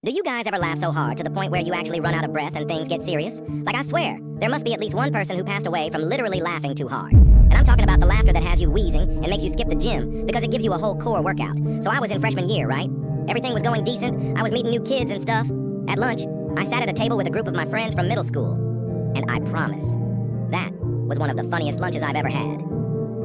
Do you guys ever laugh so hard to the point where you actually run out of breath and things get serious? Like, I swear, there must be at least one person who passed away from literally laughing too hard. And I'm talking about the laughter that has you wheezing and makes you skip the gym because it gives you a whole core workout. So I was in freshman year, right? Everything was going decent. I was meeting new kids and stuff. At lunch, I sat at a table with a group of my friends from middle school. And I promise, that was one of the funniest lunches I've ever had.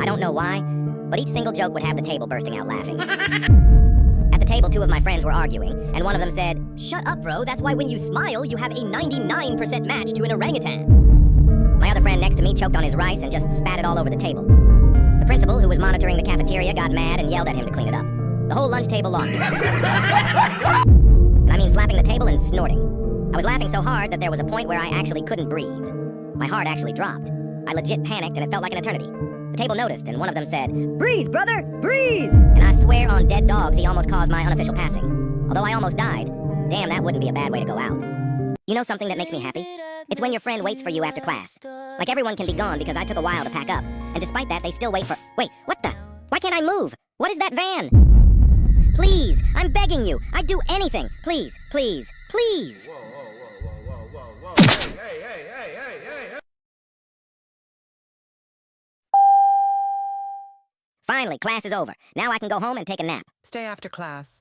I don't know why, but each single joke would have the table bursting out laughing. At the table, two of my friends were arguing, and one of them said, "Shut up, bro, that's why when you smile, you have a 99% match to an orangutan." My other friend next to me choked on his rice and just spat it all over the table. The principal, who was monitoring the cafeteria, got mad and yelled at him to clean it up. The whole lunch table lost it. And I mean slapping the table and snorting. I was laughing so hard that there was a point where I actually couldn't breathe. My heart actually dropped. I legit panicked and it felt like an eternity. The table noticed, and one of them said, "Breathe, brother, breathe!" And I swear on dead dogs he almost caused my unofficial passing. Although I almost died, damn, that wouldn't be a bad way to go out. You know something that makes me happy? It's when your friend waits for you after class. Like, everyone can be gone because I took a while to pack up, and despite that, they still wait for— Wait, what the? Why can't I move? What is that van? Please, I'm begging you. I'd do anything. Please, please, please. Whoa. Hey. Finally, class is over. Now I can go home and take a nap. Stay after class.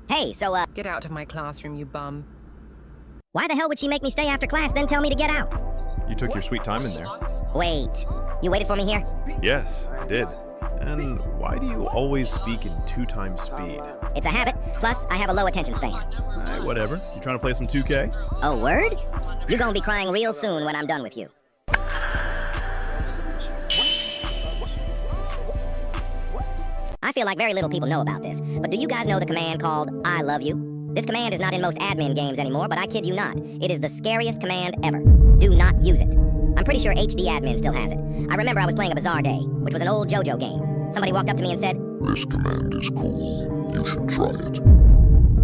Hey, so, Get out of my classroom, you bum. why the hell would she make me stay after class, then tell me to get out? You took your sweet time in there. Wait, you waited for me here? Yes, I did. And why do you always speak in 2x speed? It's a habit, plus I have a low attention span. Whatever. You trying to play some 2K? Oh, word? You're gonna be crying real soon when I'm done with you. I feel like very little people know about this, but do you guys know the command called I love you? This command is not in most admin games anymore, but I kid you not. It is the scariest command ever. Do not use it. I'm pretty sure HD admin still has it. I remember I was playing a Bizarre Day, which was an old JoJo game. Somebody walked up to me and said, "This command is cool. You should try it."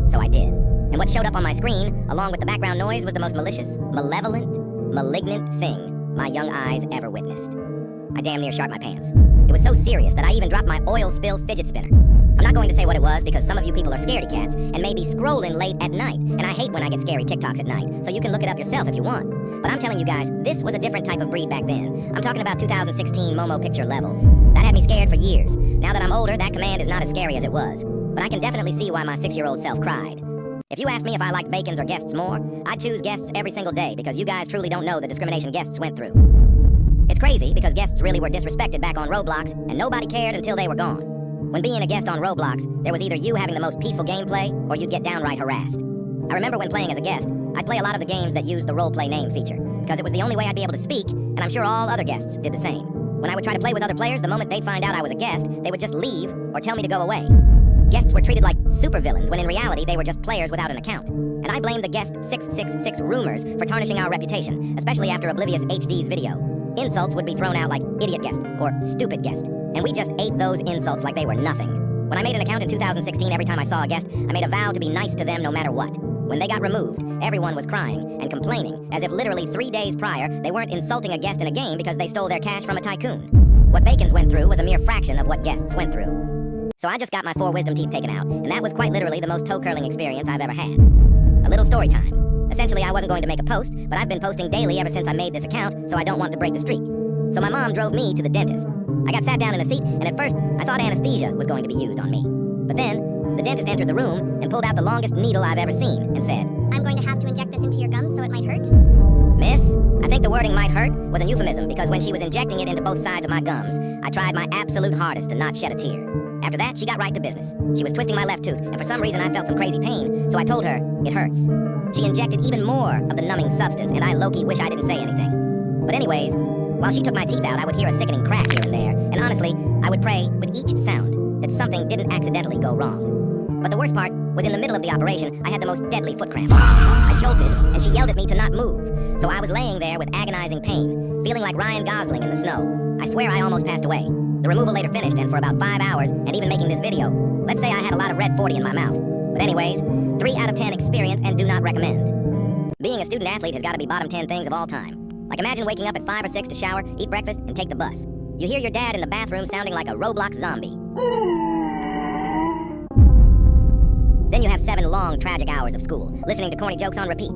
So I did. And what showed up on my screen, along with the background noise, was the most malicious, malevolent, malignant thing my young eyes ever witnessed. I damn near sharped my pants. It was so serious that I even dropped my oil spill fidget spinner. I'm not going to say what it was because some of you people are scaredy cats and may be scrolling late at night, and I hate when I get scary TikToks at night, so you can look it up yourself if you want. But I'm telling you guys, this was a different type of breed back then. I'm talking about 2016 Momo picture levels. That had me scared for years. Now that I'm older, that command is not as scary as it was. But I can definitely see why my 6-year-old self cried. If you asked me if I liked bacons or guests more, I'd choose guests every single day because you guys truly don't know the discrimination guests went through. It's crazy because guests really were disrespected back on Roblox, and nobody cared until they were gone. When being a guest on Roblox, there was either you having the most peaceful gameplay, or you'd get downright harassed. I remember when playing as a guest, I'd play a lot of the games that used the roleplay name feature, because it was the only way I'd be able to speak, and I'm sure all other guests did the same. When I would try to play with other players, the moment they'd find out I was a guest, they would just leave or tell me to go away. Guests were treated like supervillains, when in reality they were just players without an account. And I blame the guest 666 rumors for tarnishing our reputation, especially after Oblivious HD's video. Insults would be thrown out like idiot guest or stupid guest, and we just ate those insults like they were nothing. When I made an account in 2016, every time I saw a guest, I made a vow to be nice to them no matter what. When they got removed, everyone was crying and complaining as if literally 3 days prior they weren't insulting a guest in a game because they stole their cash from a tycoon. What Bacons went through was a mere fraction of what guests went through. So I just got my 4 wisdom teeth taken out, and that was quite literally the most toe-curling experience I've ever had. A little story time. Essentially, I wasn't going to make a post, but I've been posting daily ever since I made this account, so I don't want to break the streak. So my mom drove me to the dentist. I got sat down in a seat, and at first, I thought anesthesia was going to be used on me. But then, the dentist entered the room and pulled out the longest needle I've ever seen and said, "I'm going to have to inject this into your gums so it might hurt." "Miss, I think the wording 'might hurt' was a euphemism because when she was injecting it into both sides of my gums, I tried my absolute hardest to not shed a tear. After that, she got right to business. She was twisting my left tooth, and for some reason I felt some crazy pain, so I told her, it hurts. She injected even more of the numbing substance, and I low-key wish I didn't say anything. But anyways, while she took my teeth out, I would hear a sickening crack here and there, and honestly, I would pray with each sound that something didn't accidentally go wrong. But the worst part was in the middle of the operation, I had the most deadly foot cramp. I jolted, and she yelled at me to not move, so I was laying there with agonizing pain, feeling like Ryan Gosling in the snow. I swear I almost passed away. The removal later finished, and for about 5 hours, and even making this video, let's say I had a lot of red 40 in my mouth. But anyways, 3 out of 10 experience and do not recommend. Being a student athlete has got to be bottom 10 things of all time. Like imagine waking up at 5 or 6 to shower, eat breakfast, and take the bus. You hear your dad in the bathroom sounding like a Roblox zombie. Then you have 7 long, tragic hours of school, listening to corny jokes on repeat.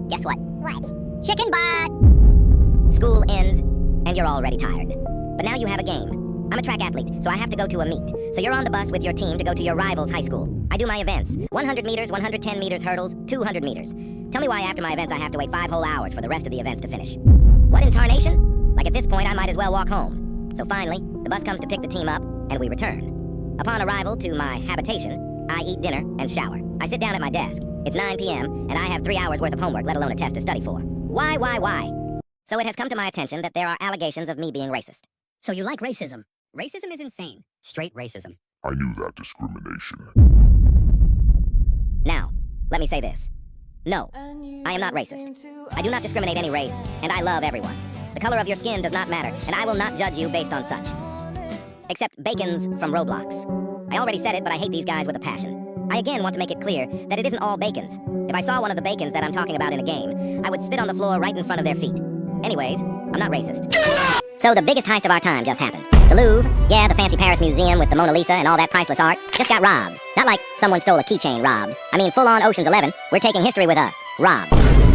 Guess what? What? Chicken butt! School ends, and you're already tired. But now you have a game. I'm a track athlete, so I have to go to a meet. So you're on the bus with your team to go to your rival's high school. I do my events. 100 meters, 110 meters hurdles, 200 meters. Tell me why after my events I have to wait 5 whole hours for the rest of the events to finish. What in tarnation? Like at this point I might as well walk home. So finally, the bus comes to pick the team up, and we return. Upon arrival to my habitation, I eat dinner and shower. I sit down at my desk. It's 9 p.m., and I have 3 hours worth of homework, let alone a test to study for. Why? So it has come to my attention that there are allegations of me being racist. So you like racism? Racism is insane. Straight racism. I knew that discrimination. Now, let me say this. No, I am not racist. I do not discriminate any race, and I love everyone. The color of your skin does not matter, and I will not judge you based on such. Except Bacons from Roblox. I already said it, but I hate these guys with a passion. I again want to make it clear that it isn't all Bacons. If I saw one of the Bacons that I'm talking about in a game, I would spit on the floor right in front of their feet. Anyways, I'm not racist. So the biggest heist of our time just happened. The Louvre, yeah, the fancy Paris museum with the Mona Lisa and all that priceless art, just got robbed. Not like someone stole a keychain robbed. I mean full-on Ocean's 11, we're taking history with us. Robbed.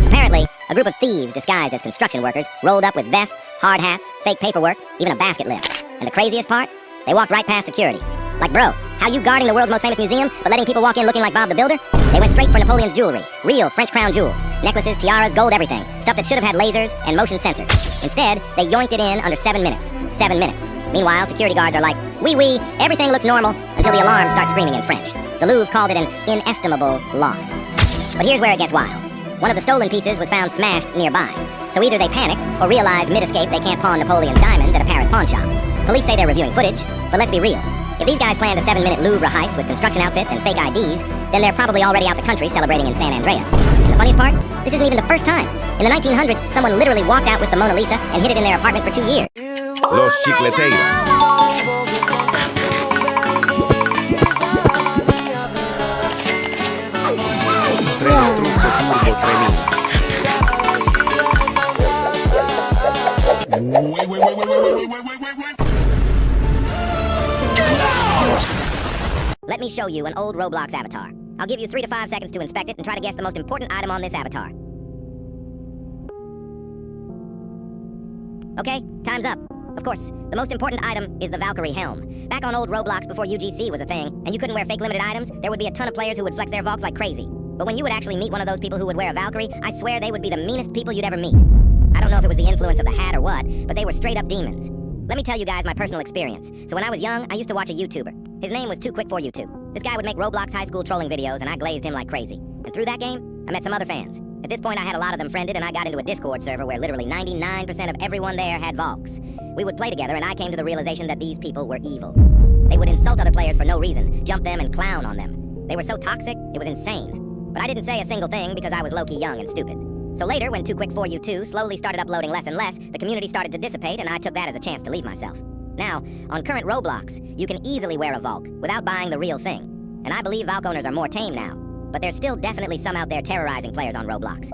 Apparently, a group of thieves disguised as construction workers rolled up with vests, hard hats, fake paperwork, even a basket lift. And the craziest part? They walked right past security. Like, bro, how you guarding the world's most famous museum, but letting people walk in looking like Bob the Builder? They went straight for Napoleon's jewelry. Real French crown jewels. Necklaces, tiaras, gold, everything. Stuff that should have had lasers and motion sensors. Instead, they yoinked it in under 7 minutes. 7 minutes. Meanwhile, security guards are like, oui, everything looks normal, until the alarms start screaming in French. The Louvre called it an inestimable loss. But here's where it gets wild. One of the stolen pieces was found smashed nearby. So either they panicked, or realized mid-escape they can't pawn Napoleon's diamonds at a Paris pawn shop. Police say they're reviewing footage, but let's be real. If these guys planned a 7-minute Louvre heist with construction outfits and fake IDs, then they're probably already out the country celebrating in San Andreas. And the funniest part? This isn't even the first time. In the 1900s, someone literally walked out with the Mona Lisa and hid it in their apartment for 2 years. Los chicleteiras. Tremostruzzo Turbo 3000. Let me show you an old Roblox avatar. I'll give you 3 to 5 seconds to inspect it and try to guess the most important item on this avatar. Okay, time's up. Of course, the most important item is the Valkyrie helm. Back on old Roblox before UGC was a thing, and you couldn't wear fake limited items, there would be a ton of players who would flex their Valks like crazy. But when you would actually meet one of those people who would wear a Valkyrie, I swear they would be the meanest people you'd ever meet. I don't know if it was the influence of the hat or what, but they were straight up demons. Let me tell you guys my personal experience. So when I was young, I used to watch a YouTuber. His name was Too Quick for You Too. This guy would make Roblox high school trolling videos, and I glazed him like crazy. And through that game, I met some other fans. At this point, I had a lot of them friended, and I got into a Discord server where literally 99% of everyone there had Valks. We would play together, and I came to the realization that these people were evil. They would insult other players for no reason, jump them, and clown on them. They were so toxic, it was insane. But I didn't say a single thing because I was low-key young and stupid. So later, when Too Quick for You Too slowly started uploading less and less, the community started to dissipate, and I took that as a chance to leave myself. Now, on current Roblox, you can easily wear a Valk without buying the real thing. And I believe Valk owners are more tame now. But there's still definitely some out there terrorizing players on Roblox.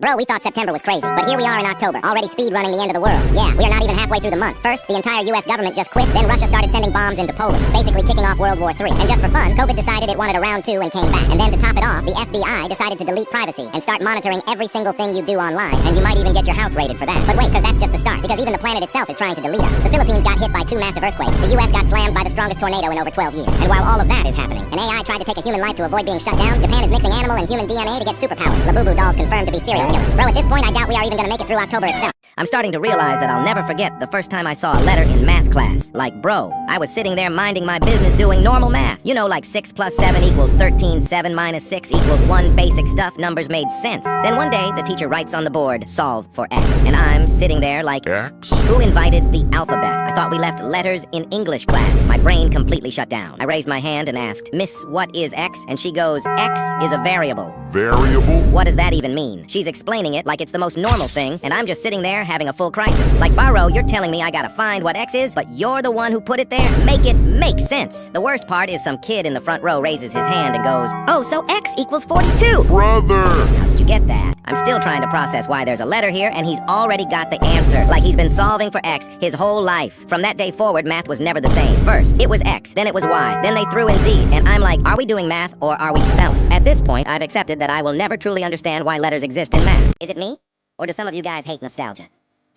Bro, we thought September was crazy, but here we are in October, already speedrunning the end of the world. Yeah, we are not even halfway through the month. First, the entire US government just quit, then Russia started sending bombs into Poland, basically kicking off World War III. And just for fun, COVID decided it wanted a round 2 and came back. And then to top it off, the FBI decided to delete privacy and start monitoring every single thing you do online, and you might even get your house raided for that. But wait, because that's just the start, because even the planet itself is trying to delete us. The Philippines got hit by 2 massive earthquakes, the US got slammed by the strongest tornado in over 12 years. And while all of that is happening, an AI tried to take a human life to avoid being shut down, Japan is mixing animal and human DNA to get superpowers. Labubu dolls confirmed to be serial killers. Bro, at this point, I doubt we are even gonna make it through October itself. I'm starting to realize that I'll never forget the first time I saw a letter in math class. Like, bro, I was sitting there minding my business doing normal math. You know, like 6 plus 7 equals 13, 7 minus 6 equals 1, basic stuff, numbers made sense. Then one day, the teacher writes on the board, solve for X. And I'm sitting there like, X? who invited the alphabet? I thought we left letters in English class. My brain completely shut down. I raised my hand and asked, Miss, what is X? And she goes, X is a variable. Variable? What does that even mean? She's explaining it like it's the most normal thing, and I'm just sitting there having a full crisis. Like, Barrow, you're telling me I gotta find what X is, but you're the one who put it there? Make it make sense. The worst part is some kid in the front row raises his hand and goes, "Oh, so X equals 42. Brother! How did you get that? I'm still trying to process why there's a letter here, and he's already got the answer. Like he's been solving for X his whole life. From that day forward, math was never the same. First, it was X, then it was Y, then they threw in Z, and I'm like, are we doing math or are we spelling? At this point, I've accepted that I will never truly understand why letters exist in math. Is it me? Or do some of you guys hate nostalgia?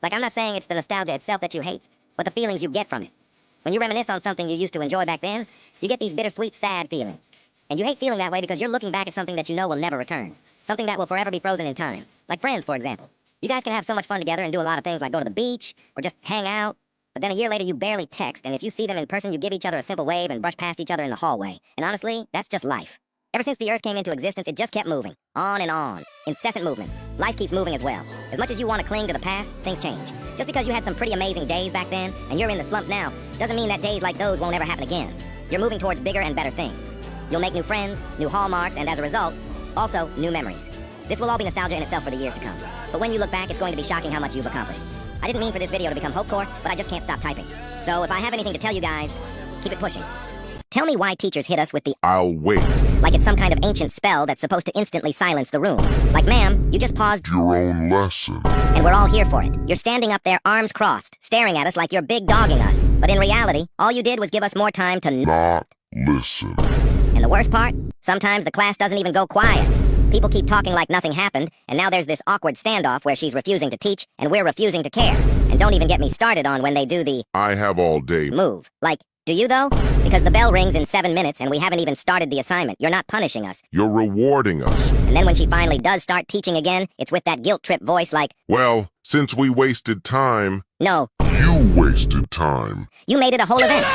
Like, I'm not saying it's the nostalgia itself that you hate, but the feelings you get from it. When you reminisce on something you used to enjoy back then, you get these bittersweet, sad feelings. And you hate feeling that way because you're looking back at something that you know will never return. Something that will forever be frozen in time. Like friends, for example. You guys can have so much fun together and do a lot of things like go to the beach or just hang out. But then a year later you barely text, and if you see them in person you give each other a simple wave and brush past each other in the hallway. And honestly, that's just life. Ever since the Earth came into existence, it just kept moving. On and on. Incessant movement. Life keeps moving as well. As much as you want to cling to the past, things change. Just because you had some pretty amazing days back then, and you're in the slumps now, doesn't mean that days like those won't ever happen again. You're moving towards bigger and better things. You'll make new friends, new hallmarks, and as a result, also new memories. This will all be nostalgia in itself for the years to come. But when you look back, it's going to be shocking how much you've accomplished. I didn't mean for this video to become hopecore, but I just can't stop typing. So if I have anything to tell you guys, keep it pushing. Tell me why teachers hit us with the I'll wait. like it's some kind of ancient spell that's supposed to instantly silence the room. Like, ma'am, you just paused Your own lesson. and we're all here for it. You're standing up there, arms crossed, staring at us like you're big dogging us. But in reality, all you did was give us more time to Not listen. And the worst part? Sometimes the class doesn't even go quiet. People keep talking like nothing happened, and now there's this awkward standoff where she's refusing to teach, and we're refusing to care. And don't even get me started on when they do the I have all day. move. Like, do you though? Because the bell rings in 7 minutes and we haven't even started the assignment. You're not punishing us. You're rewarding us. And then when she finally does start teaching again, it's with that guilt trip voice like, Well, since we wasted time, no, you wasted time. you made it a whole event.